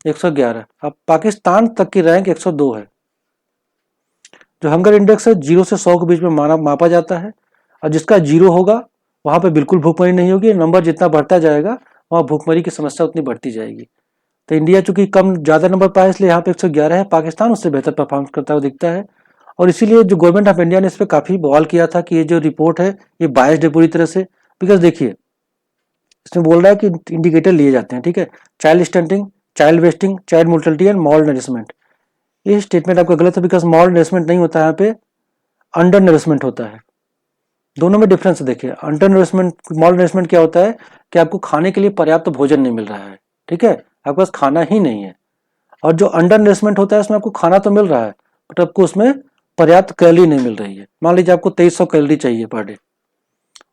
Speaker 1: 111, अब पाकिस्तान तक की रैंक 102 है। जो हंगर इंडेक्स है 0 से 100 के बीच में मापा जाता है, और जिसका 0 होगा वहां पे बिल्कुल भूखमरी नहीं होगी। नंबर जितना बढ़ता जाएगा वहां भूखमरी की समस्या उतनी बढ़ती जाएगी। तो इंडिया चूंकि ज्यादा नंबर पाया इसलिए यहाँ पे 111 है, पाकिस्तान उससे बेहतर परफॉर्म करता हुआ दिखता है। और इसीलिए जो गवर्नमेंट ऑफ इंडिया ने इस पर काफी बवाल किया था कि ये जो रिपोर्ट है ये बायस्ड है पूरी तरह से। बिकॉज देखिए इसमें बोल रहा है कि इंडिकेटर लिए जाते हैं, ठीक है, child stunting, child wasting, child mortality and mall nourishment. ये स्टेटमेंट आपका गलत है, बिकॉज मॉल नरिशमेंट नहीं होता है, यहाँ पे अंडर नरिशमेंट होता है। दोनों में डिफरेंस है। देखिए अंडर नरिशमेंट, मॉल नरिशमेंट क्या होता है कि आपको खाने के लिए पर्याप्त भोजन नहीं मिल रहा है, ठीक है, आपके पास खाना ही नहीं है। और जो अंडर नरिशमेंट होता है उसमें आपको खाना तो मिल रहा है बट आपको उसमें पर्याप्त कैलोरी नहीं मिल रही है। मान लीजिए आपको 2300 कैलोरी चाहिए पर डे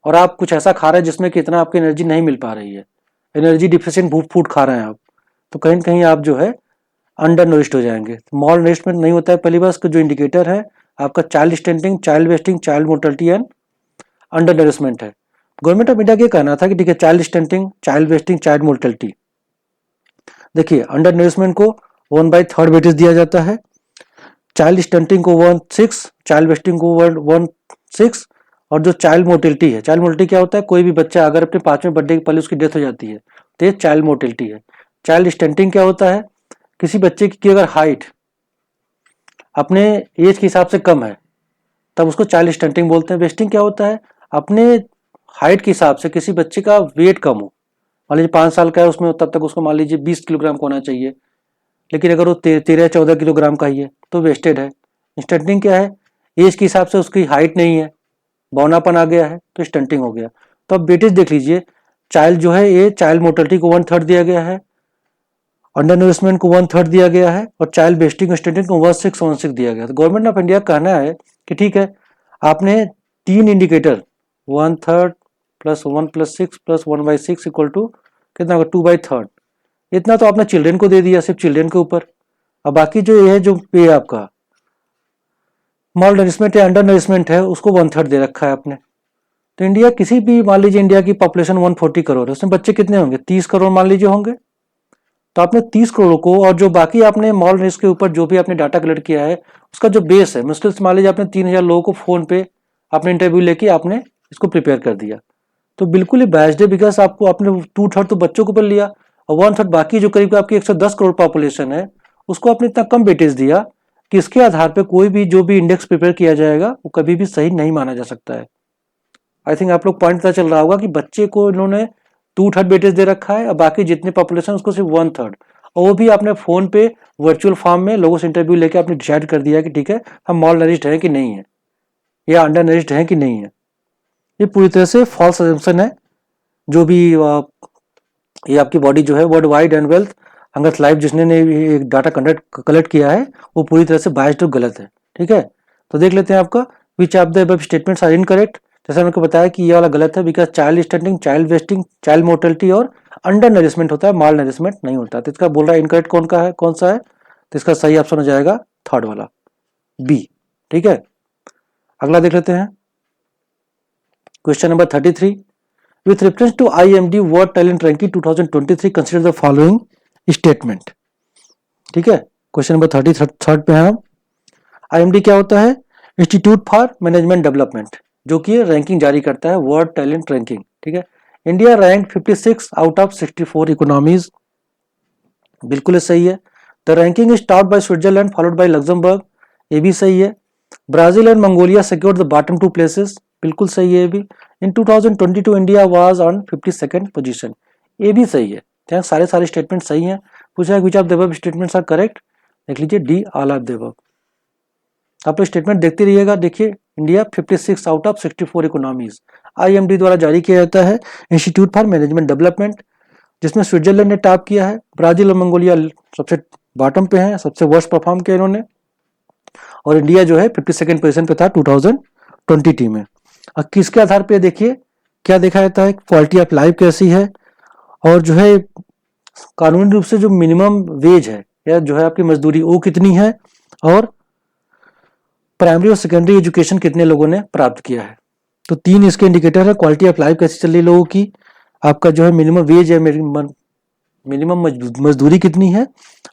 Speaker 1: और आप कुछ ऐसा खा रहे हैं जिसमें कि इतना आपकी एनर्जी नहीं मिल पा रही है, एनर्जी डिफिशिएंट फूड खा रहे हैं आप, तो कहीं ना कहीं आप जो है अंडर नरिश्ड हो जाएंगे। मॉल नरिशमेंट नहीं होता है। पहली बार इसका जो इंडिकेटर है आपका child stunting, child wasting, child mortality and under nourishment है। गवर्नमेंट ऑफ इंडिया का कहना था कि ठीक है child stunting, child wasting, child mortality, देखिए अंडर नरिशमेंट को 1/3 वेटेज दिया जाता है, चाइल्ड स्टंटिंग को 1/6, चाइल्ड वेस्टिंग को 1/6, और जो चाइल्ड मोर्टिलिटी है, चाइल्ड मोर्टिलिटी क्या होता है, कोई भी बच्चा अगर अपने 5वें बर्थडे के पहले उसकी डेथ हो जाती है तो ये चाइल्ड मोर्टिलिटी है। चाइल्ड स्टंटिंग क्या होता है, किसी बच्चे की अगर हाइट अपने एज के हिसाब से कम है तब उसको चाइल्ड स्टंटिंग बोलते हैं। वेस्टिंग क्या होता है, अपने हाइट के हिसाब से किसी बच्चे का वेट कम हो, मान लीजिए 5 साल का है उसमें तब तक उसको मान लीजिए 20 किलोग्राम का होना चाहिए, लेकिन अगर वो 13-14 किलोग्राम का ही है तो वेस्टेड है। स्टंटिंग क्या है, एज के हिसाब से उसकी हाइट नहीं है, बौनापन आ गया है तो स्टंटिंग हो गया। तो अब बेटेज देख लीजिए, चाइल्ड जो है ये चाइल्ड मोर्टलिटी को 1/3 दिया गया है, अंडर नरिशमेंट को 1/3 दिया गया है और चाइल्ड वेस्टिंग स्टंटिंग को 1/6 दिया गया है। तो गवर्नमेंट ऑफ इंडिया का कहना है कि ठीक है आपने 3 indicator 1/3 plus 1 plus 6 plus 1/6 equal to कितना होगा 2/3, इतना तो आपने चिल्ड्रेन को दे दिया, सिर्फ चिल्ड्रेन के ऊपर। अब बाकी जो ये है जो पे आपका मॉल नरिशमेंट या अंडर नरिशमेंट है उसको 1/3 दे रखा है आपने। तो इंडिया किसी भी, मान लीजिए इंडिया की पॉपुलेशन 140 करोड़ है, उसमें बच्चे कितने होंगे, 30 करोड़ मान लीजिए होंगे। तो आपने 30 करोड़ को और जो बाकी आपने मॉल नरिश के ऊपर जो भी आपने डाटा कलेक्ट किया है उसका जो बेस है, मुश्किल से मान लीजिए आपने 3000 लोगों को फोन पे आपने इंटरव्यू लेके आपने इसको प्रिपेयर कर दिया, तो बिल्कुल ही बैस्ड है, बिकॉज आपको आपने 2/3 तो बच्चों के ऊपर लिया और 1/3 बाकी जो करीब आपकी 110 करोड़ पॉपुलेशन है उसको आपने इतना कम वेटेज दिया कि इसके आधार पर कोई भी जो भी इंडेक्स प्रिपेयर किया जाएगा वो कभी भी सही नहीं माना जा सकता है। आई थिंक आप लोग पॉइंट पता चल रहा होगा कि बच्चे को इन्होंने 2/3 वेटेज दे रखा है और बाकी जितने पॉपुलेशन उसको सिर्फ 1/3, और वो भी आपने फोन पे वर्चुअल फॉर्म में लोगों से इंटरव्यू लेके आपने डिसाइड कर दिया कि ठीक है हम मॉल नरिश्ड है कि नहीं है या अंडर नरिश्ड है कि नहीं है। ये पूरी तरह से फॉल्स अजम्पशन है। जो भी ये आपकी बॉडी जो है world wide and wealth hungers life जिसने ने एक डाटा कलेक्ट किया है वो पूरी तरह से बायस्ड और गलत है। ठीक है, तो देख लेते हैं आपका which of the above statements are incorrect. जैसे मैंने बताया कि ये वाला गलत है, because child stunting, child wasting, child mortality और अंडर नरिशमेंट होता है, माल नरिशमेंट नहीं होता। तो इसका बोल रहा है इनकरेक्ट कौन सा है, तो इसका सही ऑप्शन हो जाएगा थर्ड वाला बी। ठीक है, अगला देख लेते हैं question number 33। With reference to IMD world talent ranking 2023 consider the following statement. ठीक है, क्वेश्चन नंबर 33 पे हैं हम। IMD क्या होता है, इंस्टीट्यूट फॉर मैनेजमेंट डेवलपमेंट, जो कि रैंकिंग जारी करता है, वर्ल्ड टैलेंट रैंकिंग। ठीक है, India rank 56 out of 64 economies, बिल्कुल सही है। The ranking is topped by Switzerland followed by Luxembourg, ये भी सही है। Brazil and Mongolia secured the bottom 2 places, बिल्कुल सही है ये भी। In 2022 India was on 52nd position, ये भी सही है। यहाँ सारे स्टेटमेंट सही हैं। पूछा है which of the above statements are correct, देख लीजिए D all of the above. आप स्टेटमेंट देखते रहिएगा। देखिए India 56 out of 64 economies IMD द्वारा जारी किया जाता है, इंस्टीट्यूट फॉर मैनेजमेंट डेवलपमेंट, जिसमें स्विट्जरलैंड ने टॉप किया है, ब्राजील और मंगोलिया सबसे बॉटम पे हैं, सबसे वर्स्ट परफॉर्म किया इन्होंने, और इंडिया जो है 52nd पोजीशन पे था 2020 में। अब किसके आधार पे देखिए क्या देखा जाता है, क्वालिटी ऑफ लाइफ कैसी है, और जो है कानूनी रूप से जो मिनिमम वेज है या जो है आपकी मजदूरी वो कितनी है, और प्राइमरी और सेकेंडरी एजुकेशन कितने लोगों ने प्राप्त किया है। तो 3 इसके इंडिकेटर है, क्वालिटी ऑफ लाइफ कैसी चल रही है लोगों की, आपका जो है मिनिमम वेज है, मिनिमम मजदूरी कितनी है,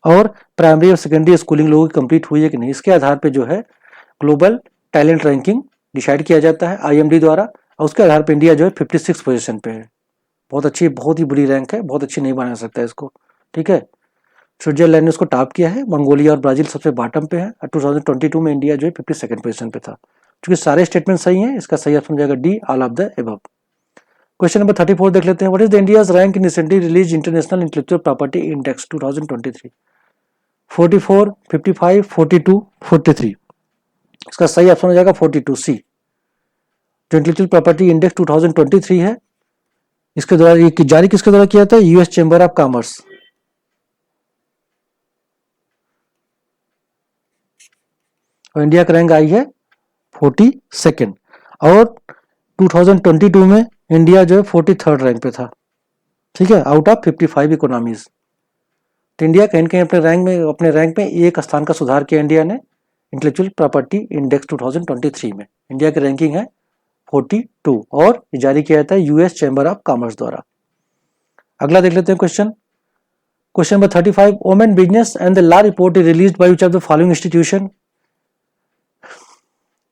Speaker 1: और प्राइमरी और सेकेंडरी स्कूलिंग लोगों की कंप्लीट हुई है कि नहीं। इसके आधार पे जो है ग्लोबल टैलेंट रैंकिंग डिसाइड किया जाता है IMD द्वारा, और उसके आधार पे इंडिया जो है 56 पोजीशन पे है। बहुत अच्छी, बहुत ही बुरी रैंक है, बहुत अच्छी नहीं बना सकता है इसको। ठीक है, स्विट्जरलैंड ने उसको टॉप किया है, मंगोलिया और ब्राजील सबसे बॉटम पे है, और 2022 में इंडिया जो है 52nd पोजीशन पे था। क्योंकि सारे स्टेटमेंट सही हैं, इसका सही ऑप्शन जाएगा D all of the above. Question number 34 देख लेते हैं। What is the India's rank in recently release international intellectual property index 2023? 44, 55, 42, 43। इसका सही ऑप्शन हो जाएगा 42 सी। जो इंटेलेक्चुअल प्रॉपर्टी इंडेक्स 2023 है, इसके द्वारा ये जारी किसके द्वारा किया था, US चैम्बर ऑफ कॉमर्स। और इंडिया का रैंक आई है 42nd। और 2022 में इंडिया जो है 43rd रैंक पे था, ठीक है, आउट ऑफ 55 इकोनॉमीज। तो इंडिया कहीं कहीं अपने रैंक में एक स्थान का सुधार किया इंडिया ने इंटेलेक्चुअल प्रॉपर्टी इंडेक्स 2023 में। इंडिया की रैंकिंग है 42 और जारी किया जाता है यूएस चैम्बर ऑफ कॉमर्स द्वारा। अगला देख लेते हैं question number 35। Women business and the law report is released by which of the following institution?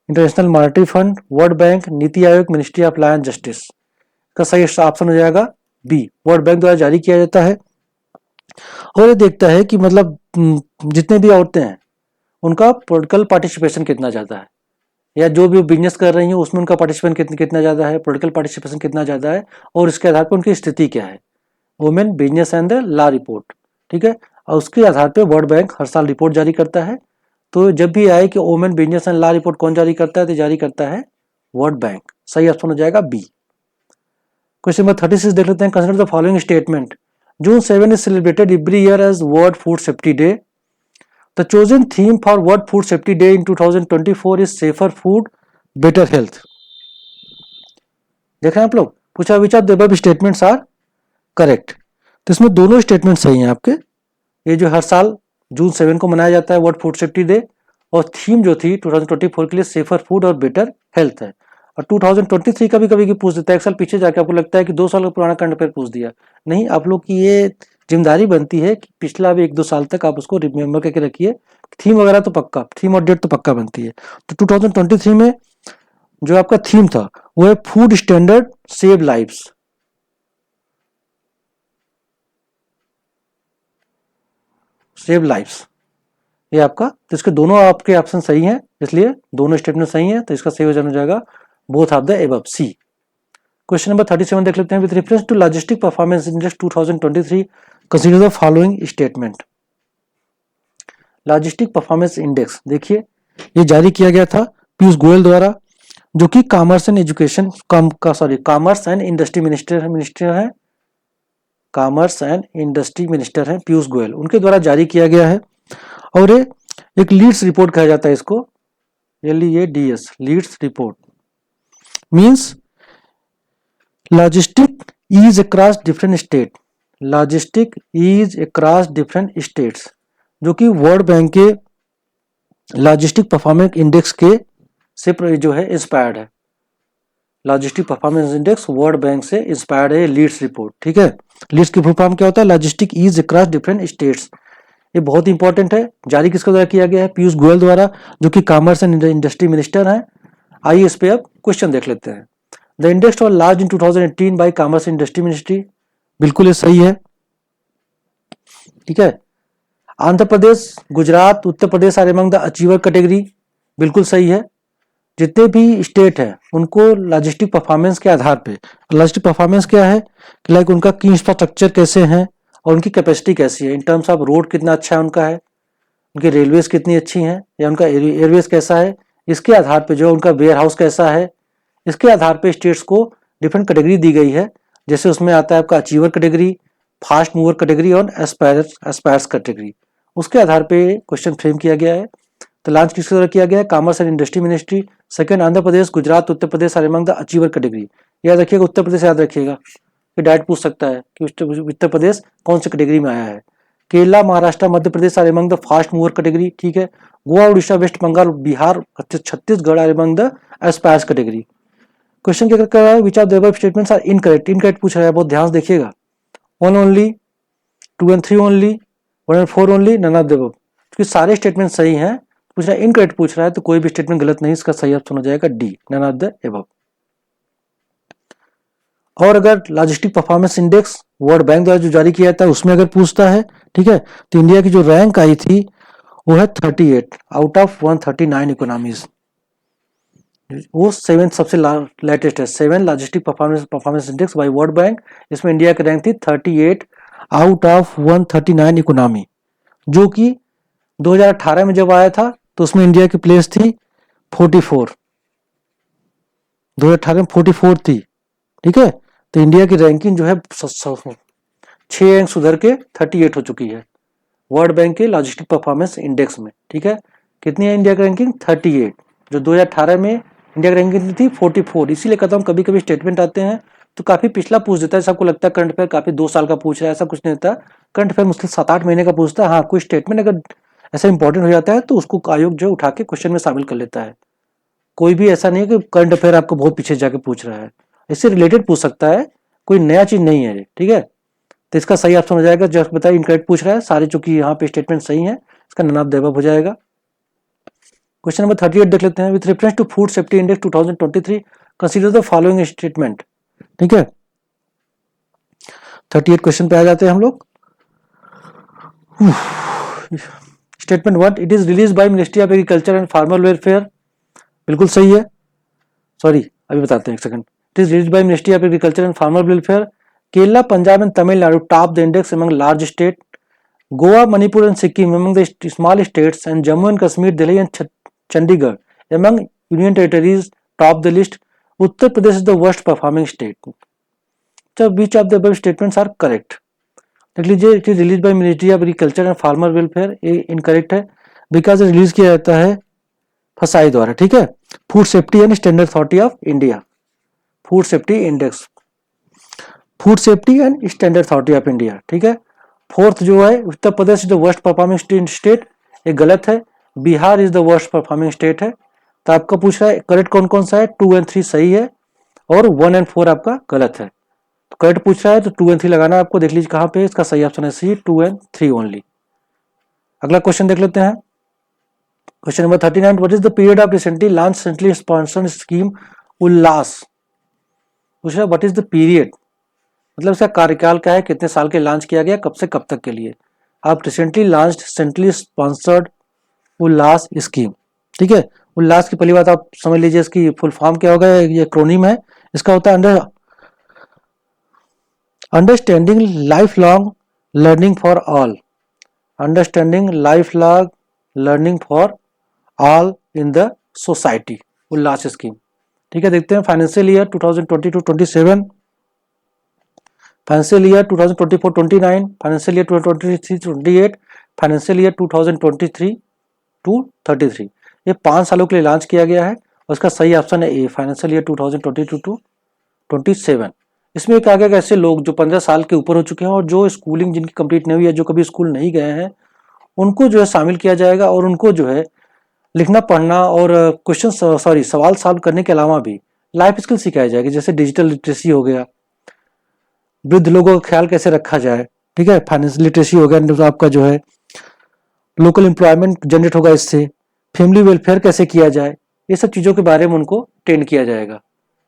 Speaker 1: International monetary fund, world bank, NITI Aayog, ministry of law and justice. का सही ऑप्शन हो जाएगा बी, वर्ल्ड बैंक द्वारा जारी किया जाता है। और ये देखता है कि मतलब जितने भी औरतें हैं उनका पॉलिटिकल पार्टिसिपेशन कितना ज़्यादा है, या जो भी बिजनेस कर रही हैं उसमें उनका पार्टिसिपेशन कितना ज़्यादा है, पॉलिटिकल पार्टिसिपेशन कितना ज़्यादा है, और इसके आधार पर उनकी स्थिति क्या है। Women business and the law report, ठीक है, और उसके आधार पर वर्ल्ड बैंक हर साल रिपोर्ट जारी करता है। तो जब भी आए कि women business and law report कौन जारी करता है, तो जारी करता है वर्ल्ड बैंक। सही ऑप्शन हो जाएगा बी। क्वेश्चन नंबर 36 देख लेते हैं। Consider the following statement. June 7 is celebrated every year as World Food Safety Day. The chosen theme for World Food Safety Day in 2024 is Safer Food, Better Health. देख रहे हैं आप लोग, पूछा which of the above statements are correct. तो इसमें दोनों स्टेटमेंट सही हैं आपके। ये जो हर साल जून 7 को मनाया जाता है वर्ल्ड फूड सेफ्टी डे, और थीम जो थी 2024 के लिए सेफर फूड और बेटर हेल्थ है। और 2023 का भी कभी पूछ देता है, एक साल पीछे जाके आपको लगता है कि 2 साल पुराना करंट अफेयर पूछ दिया। नहीं, आप लोग की ये जिम्मेदारी बनती है कि पिछला भी 1-2 साल तक आप उसको रिमेम्बर करके रखिए। थीम वगैरह तो पक्का, थीम और डेट तो पक्का बनती है। तो 2023 में जो आपका थीम था वो है food standard save lives. Save lives ये आपका, तो इसके दोनों आपके ऑप्शन सही हैं, इसलिए दोनों स्टेटमेंट सही हैं। तो इसका सही हो जाएगा both of the above, C. Question number 37 देख लेते हैं। With reference to logistic performance index 2023 consider the following statement. Logistic performance index देखिए, ये जारी किया गया था पीयूष गोयल द्वारा, जो कि commerce and education commerce and industry minister हैं, कॉमर्स एंड इंडस्ट्री मिनिस्टर हैं पीयूष गोयल, उनके द्वारा जारी किया गया है। और ये एक लीड्स रिपोर्ट कहा जाता है इसको, LEADS, leads report means logistic is across different state, logistic is across different states, जो कि वर्ल्ड बैंक के लॉजिस्टिक परफॉर्मेंस इंडेक्स के से जो है इंस्पायर्ड है। Logistic performance index world bank से इंस्पायर्ड है लीड्स रिपोर्ट, ठीक है। लीड्स की फुल फॉर्म क्या होता है? Logistic is across different states. ये बहुत इंपॉर्टेंट है। जारी किसके द्वारा किया गया है? पीयूष गोयल द्वारा, जो कि कॉमर्स एंड इंडस्ट्री मिनिस्टर हैं। आइए इस पे अब क्वेश्चन देख लेते हैं। The index was launched in 2018 by commerce and industry ministry, बिल्कुल ये सही है, ठीक है। Andhra Pradesh, Gujarat, Uttar Pradesh are among the achiever category, बिल्कुल सही है। जितने भी स्टेट है उनको लॉजिस्टिक परफॉर्मेंस के आधार पे, लॉजिस्टिक परफॉर्मेंस क्या है कि लाइक उनका की इंफ्रास्ट्रक्चर कैसे है और उनकी कैपेसिटी कैसी है, इन टर्म्स ऑफ रोड कितना अच्छा है उनका है, उनकी रेलवेज कितनी अच्छी हैं, या उनका एयरवेज कैसा है, इसके आधार पे जो उनका वेयर हाउस कैसा है, इसके आधार पे स्टेट्स को डिफरेंट कैटेगरी दी गई है। जैसे उसमें आता है आपका achiever category, fast mover category और एस्पायर्स कैटेगरी। उसके आधार पे क्वेश्चन फ्रेम किया गया है। तो लॉन्च किसके द्वारा किया गया है? Commerce and industry ministry. Second, Andhra Pradesh, Gujarat, Uttar Pradesh are among the achiever category. याद रखिएगा, उत्तर प्रदेश याद रखिएगा, ये डायरेक्ट पूछ सकता है कि उत्तर प्रदेश कौन सी कैटेगरी में आया है। Kerala, Maharashtra, Madhya Pradesh are among the fast mover category, ठीक है। Goa, Orissa, waste Bengal, Bihar, Chhattisgarh are among the aspirers category. Question क्या कर रहा है? Which of the above statements are incorrect. Incorrect पूछ रहा है, बहुत ध्यान से देखिएगा। 1 only, 2 and 3 only, 1 and 4 only, none of the above. क्योंकि सारे स्टेटमेंट सही हैं, पूछ रहा है इनकरेक्ट पूछ रहा है, तो कोई भी स्टेटमेंट गलत नहीं, इसका सही ऑप्शन हो जाएगा D, none of the above. और अगर logistic performance index world bank द्वारा जो जारी किया जाता है उसमें अगर पूछता है, ठीक है, तो इंडिया की जो रैंक आई थी वो है 38 आउट ऑफ 139 इकोनॉमीज। वो 7 सबसे लेटेस्ट है, 7 logistic performance index bye world bank. इसमें इंडिया की रैंक थी 38 आउट ऑफ 139 इकोनॉमी, जो कि 2018 में जब आया था तो उसमें इंडिया की प्लेस थी 44, 2018 में 44 थी, ठीक है। तो इंडिया की रैंकिंग जो है 6 अंक सुधर के 38 हो चुकी है वर्ल्ड बैंक के लॉजिस्टिक परफॉर्मेंस इंडेक्स में, ठीक है। कितनी है इंडिया की रैंकिंग? 38। जो 2018 में इंडिया की रैंकिंग थी 44। इसीलिए कहता हूँ कभी कभी स्टेटमेंट आते हैं तो काफी पिछला पूछ देता है, सबको लगता है करंट अफेयर काफी 2 साल का पूछ रहा है, ऐसा कुछ नहीं होता। करंट अफेयर मुश्किल 7-8 महीने का पूछता है। हाँ, कोई स्टेटमेंट अगर ऐसा इंपॉर्टेंट हो जाता है तो उसको आयोग जो उठा के क्वेश्चन में शामिल कर लेता है। कोई भी ऐसा नहीं है कि करंट अफेयर आपको बहुत पीछे जाके पूछ रहा है, इससे रिलेटेड पूछ सकता है, कोई नया चीज नहीं है। ठीक है, तो इसका सही ऑप्शन हो जाएगा, जस्ट बताइए इनकरेक्ट पूछ रहा है सारे, चूंकि यहाँ पे स्टेटमेंट सही है, इसका नन ऑफ द अबव हो जाएगा। क्वेश्चन नंबर 38 देख लेते हैं। With reference to food safety index 2023 consider the following statement. ठीक है, 38 क्वेश्चन पे आ जाते हैं हम लोग। Statement 1, it is release by ministry of agriculture and farmer welfare. बिल्कुल सही है, सॉरी अभी बताते हैं, एक second. It is release by ministry of agriculture and farmer welfare. Kerala, Punjab and Tamil Nadu top the index among large state. Goa, Manipur and Sikkim among the small states, and Jammu and Kashmir, Delhi and Chandigarh among union territories top the list. Uttar Pradesh is the worst performing state. So which of the above statements are correct? देख लीजिए, it is release by ministry of agriculture and farmer welfare, ये इनकरेक्ट है बिकॉज रिलीज किया जाता है फसाई द्वारा। ठीक है, food safety and standard authority of India, food safety index, food safety and standard authority of India. ठीक है, फोर्थ जो है Uttar Pradesh is the worst performing state, ये गलत है। Bihar is the worst performing state है। तो आपका पूछ रहा है करेक्ट कौन कौन सा है? 2 और 3 सही है और 1 और 4 आपका गलत है। तो करेक्ट पूछ रहा है तो 2 और 3 लगाना है आपको। देख लीजिए कहाँ पे इसका सही ऑप्शन है सी, 2 और 3 ओनली। अगला क्वेश्चन देख लेते हैं। Question number 39, what is the period of recently launch centrally sponsored scheme Ullas. पूछ रहा है व्हाट इज द पीरियड, मतलब इसका कार्यकाल क्या है, कितने साल के लॉन्च किया गया, कब से कब तक के लिए। आप रिसेंटली लॉन्च्ड सेंट्रली स्पॉन्सर्ड उल्लास स्कीम। ठीक है, उल्लास की पहली बात आप समझ लीजिए, इसकी फुल फॉर्म क्या होगा, ये एक्रोनिम है। इसका होता है understanding life long learning for all, understanding life long learning for all in the society, Ullas scheme. ठीक है, देखते हैं financial year 2022-27, financial year 2024-29, financial year 2023-28, financial year 2023-33। ये 5 सालों के लिए लॉन्च किया गया है और इसका सही ऑप्शन है ए, फाइनेंशियल ईयर 2022-27। इसमें कहा गया कि ऐसे लोग जो 15 साल के ऊपर हो चुके हैं और जो स्कूलिंग जिनकी कंप्लीट नहीं हुई है, जो कभी स्कूल नहीं गए हैं, उनको जो है शामिल किया जाएगा और उनको जो है लिखना पढ़ना और क्वेश्चन सवाल सॉल्व करने के अलावा भी लाइफ स्किल सिखाया जाएगा, जैसे डिजिटल लिटरेसी हो गया, वृद्ध लोगों का ख्याल कैसे रखा जाए। ठीक है, फाइनेंशियल लिटरेसी हो गया, तो आपका जो है लोकल एम्प्लॉयमेंट जनरेट होगा इससे, फैमिली वेलफेयर कैसे किया जाए, ये सब चीज़ों के बारे में उनको ट्रेन किया जाएगा।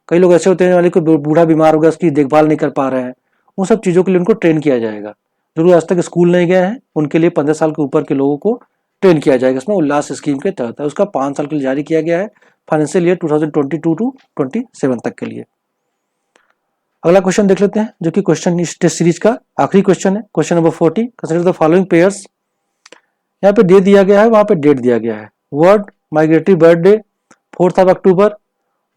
Speaker 1: कई लोग ऐसे होते हैं वाले कोई बूढ़ा बीमार हो गया, उसकी देखभाल नहीं कर पा रहे हैं, उन सब चीज़ों के लिए उनको ट्रेन किया जाएगा। जो लोग आज तक स्कूल नहीं गए हैं उनके लिए 15 साल के ऊपर के लोगों को ट्रेन किया जाएगा, इसमें उल्लास स्कीम के तहत है। उसका 5 साल के लिए जारी किया गया है, फाइनेंशियल ईयर 2022-27 तक के लिए। अगला क्वेश्चन देख लेते हैं, जो कि क्वेश्चन इस टेस्ट सीरीज का आखिरी क्वेश्चन है। Question number 40, consider the following pairs. यहाँ पे डे दिया गया है, वहां पे डेट दिया गया है। World migratory bird day 4 October,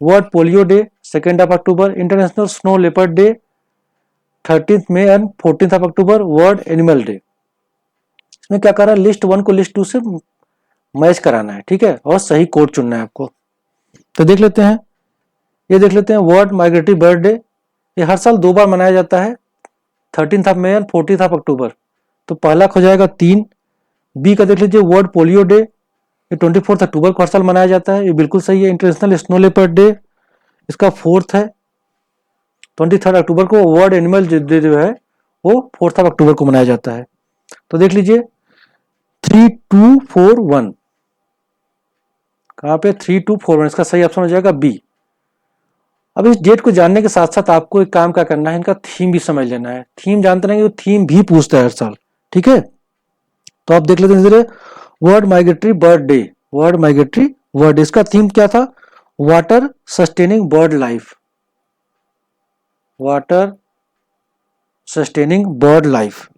Speaker 1: world polio day 2 October, international snow leopard day 13 May and 14 October, world animal day. इसमें क्या कर रहा है, लिस्ट 1 को लिस्ट 2 से मैच कराना है। ठीक है, और सही कोड चुनना है आपको। तो देख लेते हैं, ये देख लेते हैं वर्ल्ड माइग्रेटरी बर्ड डे, ये हर साल 2 बार मनाया जाता है, 13 मई एंड 14 अक्टूबर। तो पहला हो जाएगा 3। बी का देख लीजिए वर्ल्ड पोलियो डे, ये 24 अक्टूबर को हर साल मनाया जाता है, ये बिल्कुल सही है। इंटरनेशनल स्नो लेपर्ड डे, इसका 4 है, 23 अक्टूबर को। वर्ल्ड एनिमल डे जो है वो 4 अक्टूबर को मनाया जाता है। तो देख लीजिए 3, 2, 4, 1, कहाँ पे 3, 2, 4, 1, इसका सही ऑप्शन हो जाएगा बी। अब इस डेट को जानने के साथ साथ आपको एक काम क्या करना है, इनका थीम भी समझ लेना है। थीम जानते रहेंगे, वो थीम भी पूछता है हर साल। ठीक है, तो आप देख लेते हैं world migratory bird day, world migratory bird day, इसका थीम क्या था, water sustaining bird life, water sustaining bird life,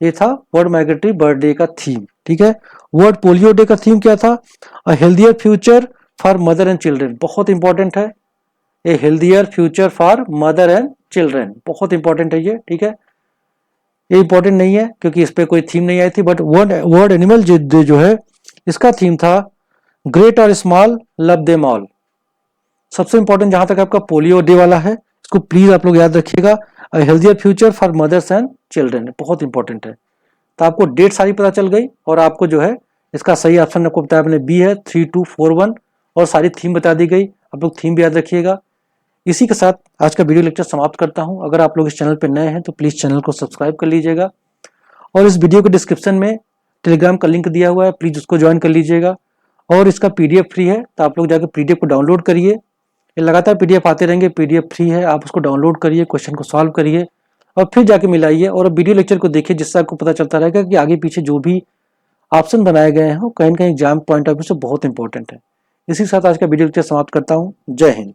Speaker 1: ये था वर्ल्ड माइग्रेटरी बर्ड डे का थीम। ठीक है, वर्ल्ड पोलियो डे का थीम क्या था, a healthier future for mother and children, बहुत इंपॉर्टेंट है, a healthier future for mother and children, बहुत इंपॉर्टेंट है ये। ठीक है, ये इंपॉर्टेंट नहीं है क्योंकि इस पे कोई थीम नहीं आई थी, बट वर्ल्ड एनिमल जो है इसका थीम था ग्रेट और स्मॉल लव देम ऑल। सबसे इंपॉर्टेंट जहां तक आपका पोलियो डे वाला है, इसको प्लीज आप लोग याद रखिएगा। अ healthier future for mothers and children, बहुत इंपॉर्टेंट है। तो आपको डेट सारी पता चल गई और आपको जो है इसका सही ऑप्शन आपको बताया मैंने बी है 3241, और सारी थीम बता दी गई, आप लोग थीम भी याद रखिएगा। इसी के साथ आज का वीडियो लेक्चर समाप्त करता हूं। अगर आप लोग इस चैनल पर नए हैं तो प्लीज चैनल को सब्सक्राइब कर लीजिएगा, और इस वीडियो के डिस्क्रिप्शन में टेलीग्राम का लिंक दिया हुआ है, प्लीज उसको ज्वाइन कर लीजिएगा। और इसका पीडीएफ फ्री है, तो आप लोग जाकर पीडीएफ को डाउनलोड करिए। ये लगातार पीडीएफ आते रहेंगे, पीडीएफ फ्री है, आप उसको डाउनलोड करिए, क्वेश्चन को सॉल्व करिए और फिर जाके मिलाइए और वीडियो लेक्चर को देखिए, जिससे आपको पता चलता रहेगा कि आगे पीछे जो भी ऑप्शन बनाए गए हैं वो कहीं ना कहीं एग्जाम पॉइंट ऑफ व्यू से बहुत इंपॉर्टेंट है। इसी के साथ आज का वीडियो लेक्चर समाप्त करता हूँ। जय हिंद।